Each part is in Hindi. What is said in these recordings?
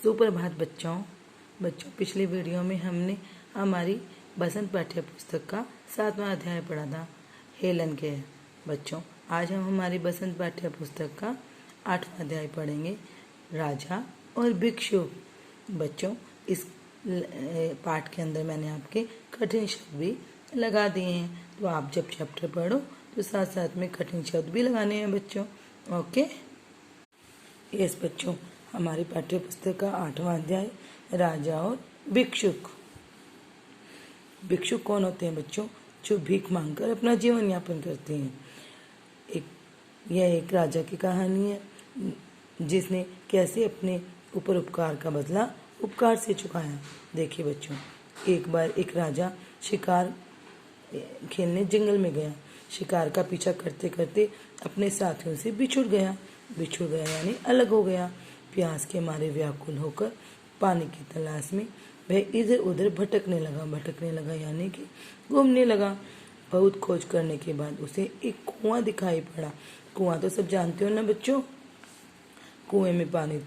सुप्रभात बच्चों। पिछली वीडियो में हमने हमारी बसंत पाठ्य पुस्तक का 7वां अध्याय पढ़ा था, हेलन केयर। बच्चों, आज हम हमारी बसंत पाठ्य पुस्तक का 8वां अध्याय पढ़ेंगे, राजा और भिक्षु। बच्चों, इस पाठ के अंदर मैंने आपके कठिन शब्द भी लगा दिए हैं, तो आप जब चैप्टर पढ़ो तो साथ साथ में कठिन शब्द भी लगाने हैं बच्चों। ओके यस बच्चों, हमारी पाठ्य पुस्तक का 8वां अध्याय, राजा और भिक्षुक। भिक्षुक कौन होते हैं बच्चों? जो भीख मांगकर अपना जीवन यापन करते हैं। यह एक राजा की कहानी है, जिसने कैसे अपने ऊपर उपकार का बदला उपकार से चुकाया। देखिए बच्चों, एक बार एक राजा शिकार खेलने जंगल में गया। शिकार का पीछा करते करते अपने साथियों से बिछुड़ गया यानी अलग हो गया। प्यास के मारे व्याकुल होकर पानी की तलाश में वह इधर उधर भटकने लगा यानी कि घूमने लगा। बहुत खोज करने के बाद उसे एक कुआं दिखाई पड़ा। कुआं तो सब जानते हो ना बच्चों। कुएं में पानी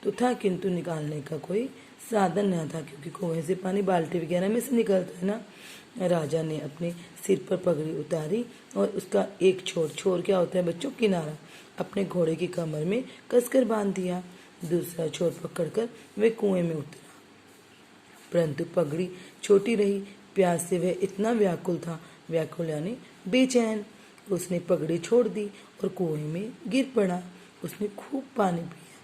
तो था, किंतु निकालने का कोई साधन न था, क्योंकि कुएं से पानी बाल्टी वगैरह में से निकलता है ना। राजा ने अपने सिर पर पगड़ी उतारी और उसका एक छोर क्या होता है बच्चों? किनारा अपने घोड़े की कमर में कसकर बांध दिया। दूसरा छोर पकड़कर वह कुएं में उतरा, परंतु पगड़ी छोटी रही। प्यास से वह इतना व्याकुल यानी बेचैन। उसने पगड़ी छोड़ दी और कुएं में गिर पड़ा। उसने खूब पानी पिया।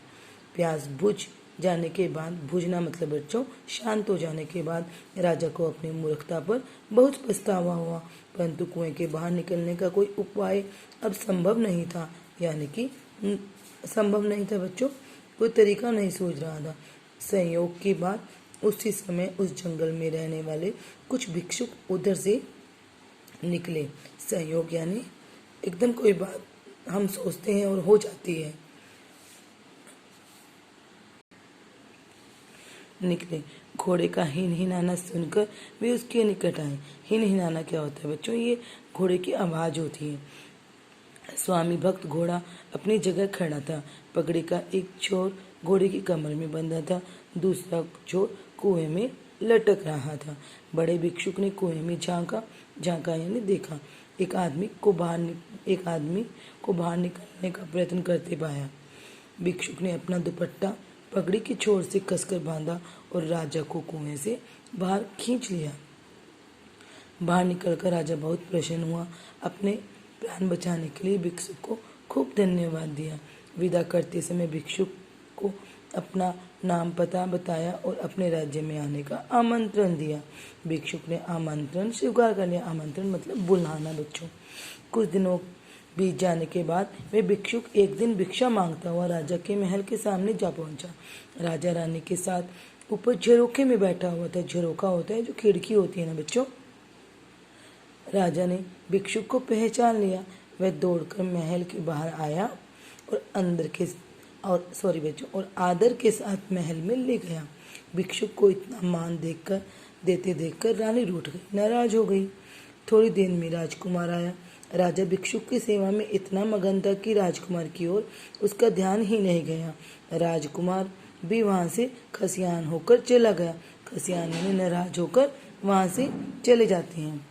प्यास बुझ जाने के बाद, बुझना मतलब बच्चों शांत हो जाने के बाद, राजा को अपनी मूर्खता पर बहुत पछतावा हुआ। परंतु कुएं के बाहर निकलने का कोई उपाय अब संभव नहीं था, यानी कि संभव नहीं था बच्चों, कोई तरीका नहीं सूझ रहा था। संयोग की बात, उसी समय उस जंगल में रहने वाले कुछ भिक्षुक उधर से निकले। संयोग यानी एकदम कोई बात हम सोचते हैं और हो जाती है। निकले। घोड़े का हिनहिनाना सुनकर वे उसके निकट आए। हिनहिनाना क्या होता है बच्चों? ये घोड़े की आवाज होती है। स्वामी भक्त घोड़ा अपनी जगह खड़ा था। पगड़ी का एक छोर घोड़े की कमर में बंधा था, दूसरा छोर कुएं में लटक रहा था। बड़े भिक्षुक ने कुएं में झांका यानी देखा। एक आदमी को बाहर निकलने का प्रयत्न करते पाया। भिक्षुक ने अपना दुपट्टा पगड़ी के छोर से कसकर बांधा और राजा को कुएं से बाहर खींच लिया। बाहर निकलकर राजा बहुत प्रसन्न हुआ। अपने प्राण बचाने के लिए भिक्षुक को खूब धन्यवाद दिया। विदा करते समय भिक्षुक को अपना नाम पता बताया और अपने राज्य में आने का आमंत्रण दिया। भिक्षुक ने आमंत्रण स्वीकार कर लिया। आमंत्रण मतलब बुलाना बच्चों। कुछ दिनों बीत जाने के बाद वह भिक्षुक एक दिन भिक्षा मांगता हुआ राजा के महल के सामने जा पहुंचा। राजा रानी के साथ ऊपर झरोखे में बैठा हुआ था। झरोखा होता है जो खिड़की होती है ना बच्चों। राजा ने भिक्षुक को पहचान लिया। वह दौड़कर महल के बाहर आया और आदर के साथ महल में ले गया। भिक्षुक को इतना मान देखकर रानी रूठ गई, नाराज हो गई। थोड़ी देर में राजकुमार आया। राजा भिक्षुक की सेवा में इतना मगन था कि राजकुमार की ओर उसका ध्यान ही नहीं गया। राजकुमार भी वहां से खसियान होकर चला गया। खसियान यानी नाराज होकर वहां से चले जाते हैं।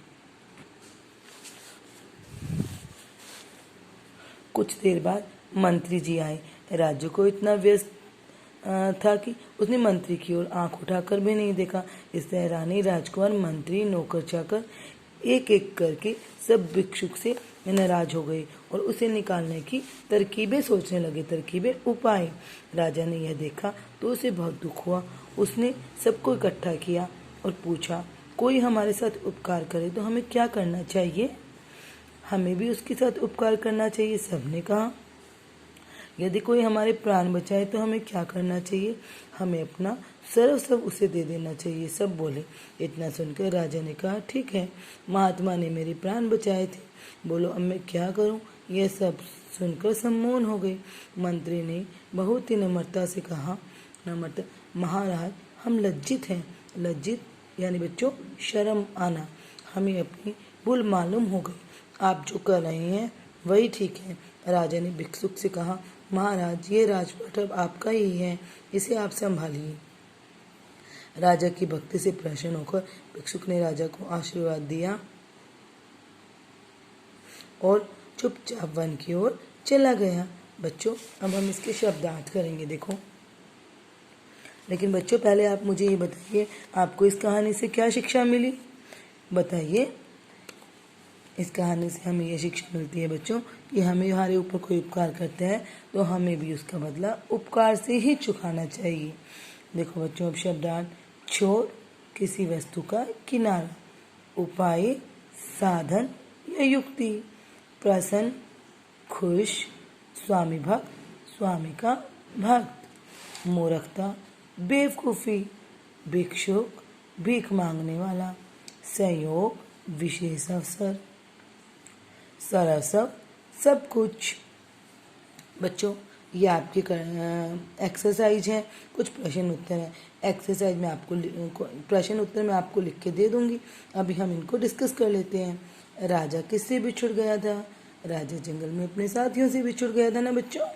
कुछ देर बाद मंत्री जी आए। राजा को इतना व्यस्त था कि उसने मंत्री की ओर आंख उठाकर भी नहीं देखा। इसलिए रानी, राजकुमार, मंत्री, नौकर चाकर एक एक करके सब भिक्षुक से नाराज हो गए और उसे निकालने की तरकीबें सोचने लगे, उपाय। राजा ने यह देखा तो उसे बहुत दुख हुआ। उसने सबको इकट्ठा किया और पूछा, कोई हमारे साथ उपकार करे तो हमें क्या करना चाहिए? हमें भी उसके साथ उपकार करना चाहिए, सबने कहा। यदि कोई हमारे प्राण बचाए तो हमें क्या करना चाहिए? हमें अपना सर्वस्व उसे दे देना चाहिए, सब बोले। इतना सुनकर राजा ने कहा, ठीक है, महात्मा ने मेरे प्राण बचाए थे, बोलो अब मैं क्या करूं? यह सब सुनकर सम्मोहन हो गए। मंत्री ने बहुत ही नम्रता से कहा, महाराज, हम लज्जित हैं। लज्जित यानी बच्चों शर्म आना। हमें अपनी भूल मालूम हो गई। आप जो कर रहे हैं वही ठीक है। राजा ने भिक्षुक से कहा, महाराज, ये राजपाट अब आपका ही है, इसे आप संभालिए। राजा की भक्ति से प्रसन्न होकर भिक्षुक ने राजा को आशीर्वाद दिया और चुपचाप वन की ओर चला गया। बच्चों, अब हम इसके शब्दार्थ करेंगे, देखो। लेकिन बच्चों, पहले आप मुझे ये बताइए, आपको इस कहानी से क्या शिक्षा मिली? बताइए। इस कहानी से हमें ये शिक्षा मिलती है बच्चों कि हमें हमारे ऊपर कोई उपकार करते हैं तो हमें भी उसका बदला उपकार से ही चुकाना चाहिए। देखो बच्चों, अब शब्दार्थ। छोर, किसी वस्तु का किनारा। उपाय, साधन या युक्ति। प्रसन्न, खुश। स्वामी भक्त, स्वामी का भक्त। मूर्खता, बेवकूफ़ी। भिक्षुक, भीख मांगने वाला। संयोग, विशेष अवसर। सरसव, सब कुछ। बच्चों, ये आपकी एक्सरसाइज है, कुछ प्रश्न उत्तर है। एक्सरसाइज में आपको प्रश्न उत्तर में आपको लिख के दे दूंगी। अभी हम इनको डिस्कस कर लेते हैं। राजा किससे बिछुड़ गया था? राजा जंगल में अपने साथियों से बिछुड़ गया था ना बच्चों।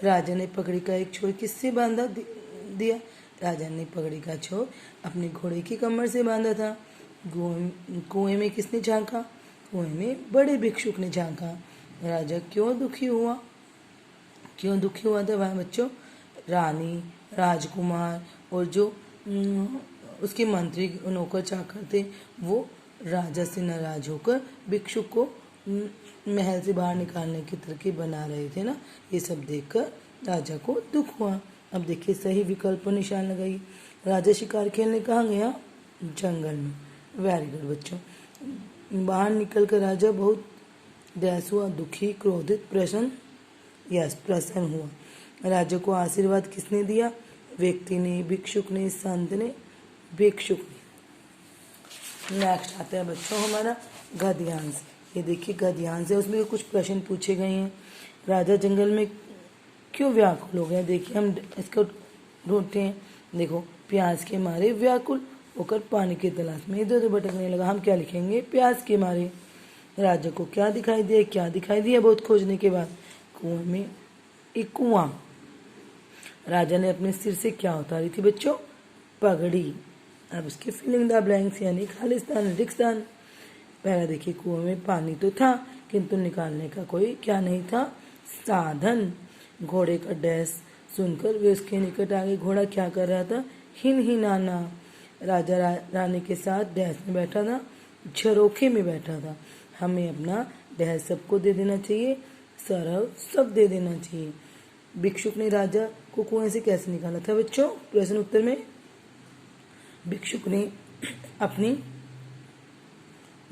राजा ने पगड़ी का एक छोर किससे बांधा दिया? राजा ने पगड़ी का छोर अपने घोड़े की कमर से बांधा था। कुएं में किसने झांका? कुएं में बड़े भिक्षुक ने झांका। राजा क्यों दुखी हुआ? क्यों दुखी हुआ था वह बच्चों? रानी, राजकुमार और जो उसके मंत्री नौकर चाकर थे वो राजा से नाराज होकर भिक्षुक को महल से बाहर निकालने की तरकीब बना रहे थे ना। ये सब देखकर राजा को दुख हुआ। अब देखिए, सही विकल्प पर निशान लगाइए। राजा शिकार खेलने कहाँ गया? जंगल में। वेरी गुड बच्चों। बाहर निकलकर राजा बहुत उदास हुआ, दुखी, क्रोधित, प्रसन्न। यस, प्रसन्न हुआ। राजा को आशीर्वाद किसने दिया? व्यक्ति ने, भिक्षुक ने, संत ने, भिक्षुक ने। नेक्स्ट आता है बच्चों हमारा गद्यांश। ये देखिए गद्यांश है, उसमें कुछ प्रश्न पूछे गए हैं। राजा जंगल में क्यों व्याकुल हो गया? देखिए, हम इसको ढूंढते हैं। देखो, प्यास के मारे व्याकुल होकर पानी की तलाश में इधर उधर भटकने लगा। हम क्या लिखेंगे? प्यास के मारे। राजा को क्या दिखाई दिया? क्या दिखाई दिया बहुत खोजने के बाद? कुएं में एक कुआं। राजा ने अपने सिर से क्या उतारी थी बच्चों? पगड़ी। अब उसके फिलिंग द ब्लैंक्स यानी खालिस्तान, रिक्तान। पहला देखिए, कुएं में पानी तो था किंतु निकालने का कोई क्या नहीं था? साधन। घोड़े का डैश सुनकर वे उसके निकट आ गए। घोड़ा क्या कर रहा था? हिन हिनाना। राजा रानी के साथ डैश में बैठा था, झरोखे में बैठा था। हमें अपना डैश सबको दे देना चाहिए, सरव सब दे देना चाहिए। भिक्षुक ने राजा को कुएं से कैसे निकाला था बच्चों? प्रश्न उत्तर में भिक्षुक ने अपनी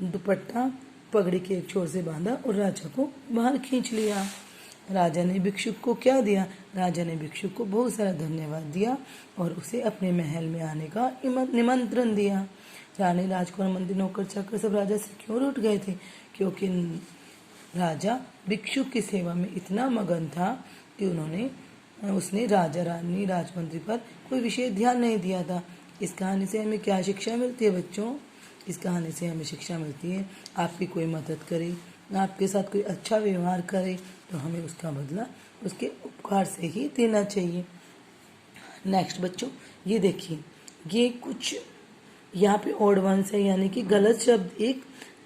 दुपट्टा पगड़ी के एक छोर से बांधा और राजा को बाहर खींच लिया। राजा ने भिक्षुक को क्या दिया? राजा ने भिक्षुक को बहुत सारा धन्यवाद दिया और उसे अपने महल में आने का निमंत्रण दिया। रानी, राजकुमार, मंत्री, नौकर चाकर सब राजा से क्यों रूठ गए थे? क्योंकि राजा भिक्षुक की सेवा में इतना मगन था कि उसने राजा, रानी, राजमंत्री पर कोई विशेष ध्यान नहीं दिया था। इस कहानी से हमें क्या शिक्षा मिलती है बच्चों? इस कहानी से हमें शिक्षा मिलती है, आपकी कोई मदद करे, आपके साथ कोई अच्छा व्यवहार करे तो हमें उसका बदला उसके उपकार से ही देना चाहिए। नेक्स्ट बच्चों, ये देखिए, ये कुछ यहाँ पे ऑड वंस है, यानी कि गलत शब्द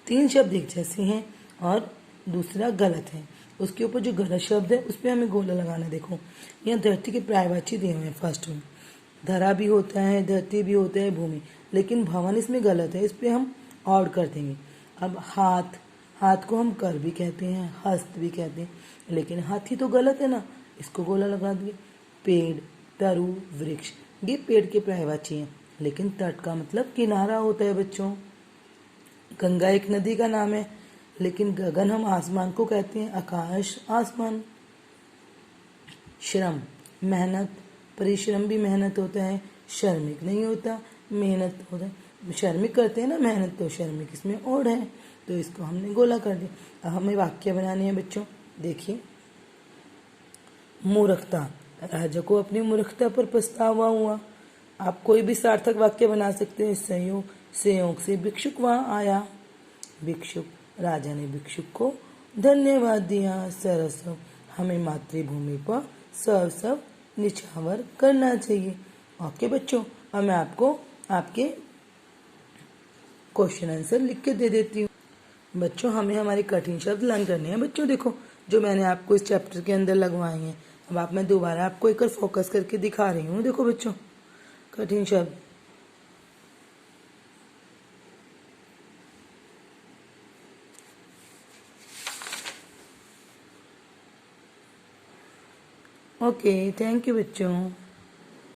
तीन शब्द एक जैसे हैं और दूसरा गलत है। उसके ऊपर जो गलत शब्द है उस पर हमें गोला लगाना। देखो, यहाँ धरती के पर्यायवाची दिए हुए हैं। फर्स्ट में धरा भी होता है, धरती भी होता है, भूमि, लेकिन भवन इसमें गलत है, इस पर हम ऑड कर देंगे। अब हाथ को हम कर भी कहते हैं, हस्त भी कहते हैं, लेकिन हाथी तो गलत है ना, इसको गोला लगा दिए। पेड़, तरु, वृक्ष, ये पेड़ के पर्यायवाची हैं, लेकिन तट का मतलब किनारा होता है बच्चों। गंगा एक नदी का नाम है, लेकिन गगन हम आसमान को कहते हैं, आकाश, आसमान। श्रम, मेहनत, परिश्रम भी मेहनत होता है, श्रमिक नहीं होता, मेहनत होता है। श्रमिक करते हैं ना मेहनत, तो श्रमिक इसमें ओड है, तो इसको हमने गोला कर दिया। अब हमें वाक्य बनाने हैं बच्चों। देखिए, मूर्खता, राजा को अपनी मूर्खता पर पछतावा हुआ। आप कोई भी सार्थक वाक्य बना सकते हैं। संयोग से भिक्षुक वहां आया। भिक्षुक, राजा ने भिक्षुक को धन्यवाद दिया। सरसव, हमें मातृभूमि पर सब निछावर करना चाहिए। ओके बच्चों, अब मैं आपको आपके क्वेश्चन आंसर लिख के दे देती हूँ। बच्चों, हमें हमारे कठिन शब्द लर्न करने हैं। बच्चों देखो, जो मैंने आपको इस चैप्टर के अंदर लगवाए हैं, अब मैं दोबारा आपको एक बार फोकस करके दिखा रही हूँ। देखो बच्चों, कठिन शब्द। ओके, थैंक यू बच्चों।